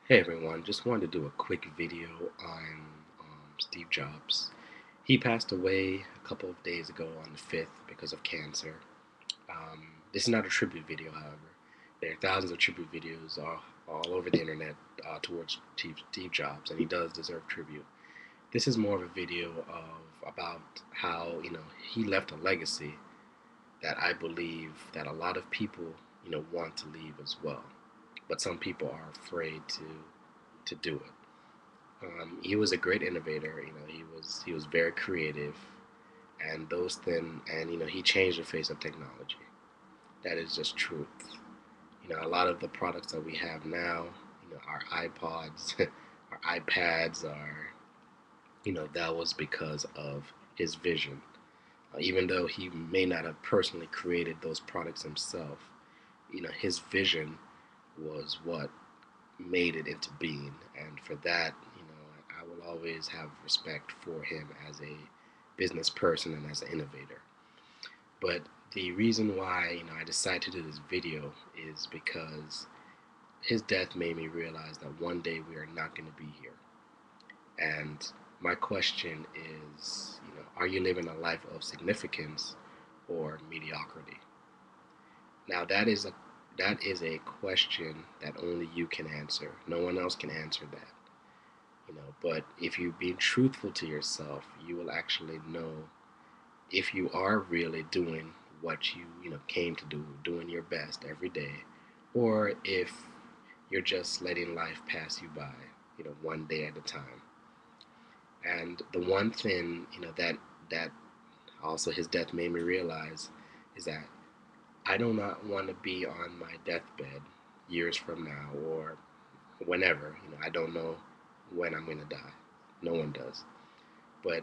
Hey everyone, just wanted to do a quick video on Steve Jobs. He passed away a couple of days ago on the 5th because of cancer. This is not a tribute video, however. There are thousands of tribute videos all over the internet towards Steve Jobs, and he does deserve tribute. This is more of a video about how he left a legacy that I believe that a lot of people want to leave as well, but some people are afraid to do it. He was a great innovator. He was very creative, and he changed the face of technology. That is just truth. A lot of the products that we have now, our iPods, our iPads, are that was because of his vision. Even though he may not have personally created those products himself, his vision was what made it into being, and for that, I will always have respect for him as a business person and as an innovator. But the reason why I decided to do this video is because his death made me realize that one day we are not going to be here. And my question is, are you living a life of significance or mediocrity? Now that is a question that only you can answer. No one else can answer that. But if you're being truthful to yourself, you will actually know if you are really doing what you came to do, doing your best every day, or if you're just letting life pass you by, one day at a time. And the one thing, that also his death made me realize is that I do not want to be on my deathbed years from now or whenever. I don't know when I'm going to die. No one does. But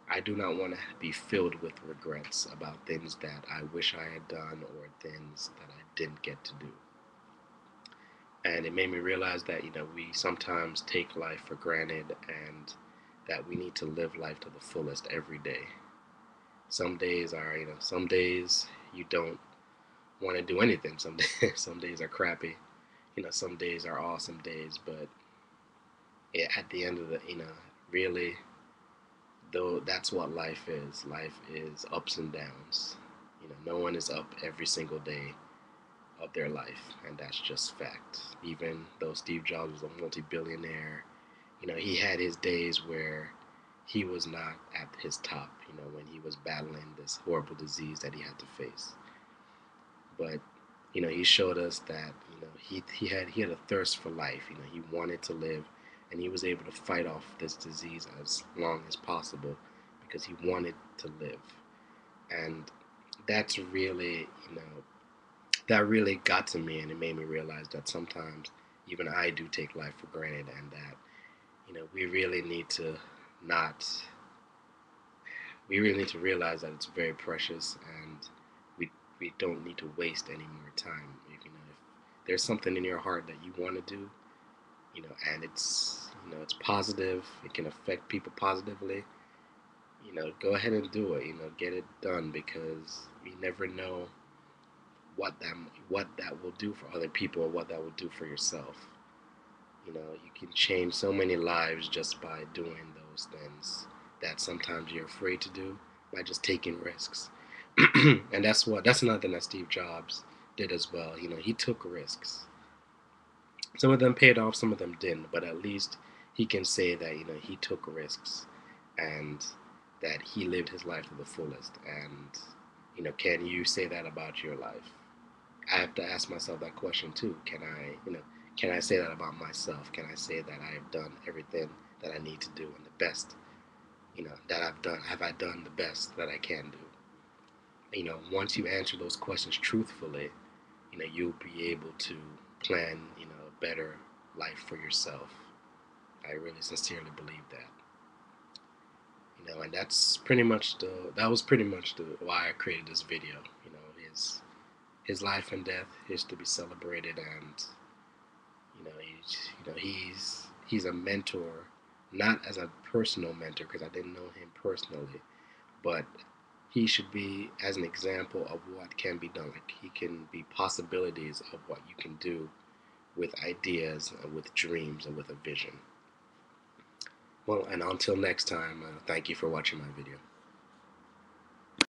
I do not want to be filled with regrets about things that I wish I had done or things that I didn't get to do. And it made me realize that, we sometimes take life for granted and that we need to live life to the fullest every day. Some days you don't want to do anything. Some days are crappy. Some days are awesome days, but at the end of really, though, that's what life is. Life is ups and downs. No one is up every single day of their life, and that's just fact. Even though Steve Jobs was a multi-billionaire, he had his days where he was not at his top, when he was battling this horrible disease that he had to face. But he showed us that he had a thirst for life. He wanted to live, and he was able to fight off this disease as long as possible because he wanted to live. And that's really that really got to me, and it made me realize that sometimes even I do take life for granted, and that we really need to not we really need to realize that it's very precious, and we don't need to waste any more time. If there's something in your heart that you want to do, and it's positive, it can affect people positively. Go ahead and do it. Get it done, because you never know what that will do for other people or what that will do for yourself. You can change so many lives just by doing those things that sometimes you're afraid to do, by just taking risks. And that's another thing that Steve Jobs did as well. He took risks. Some of them paid off, some of them didn't, but at least he can say that he took risks, and that he lived his life to the fullest. And can you say that about your life? I have to ask myself that question too. Can I say that about myself? Can I say that I have done everything that I need to do, and the best, that I've done? Have I done the best that I can do? Once you answer those questions truthfully, you'll be able to plan, a better life for yourself. I really sincerely believe that. And that was pretty much the why I created this video. His life and death is to be celebrated, and he's a mentor, not as a personal mentor because I didn't know him personally, but he should be as an example of what can be done. Like, he can be possibilities of what you can do with ideas, with dreams, and with a vision. Well, and until next time, thank you for watching my video.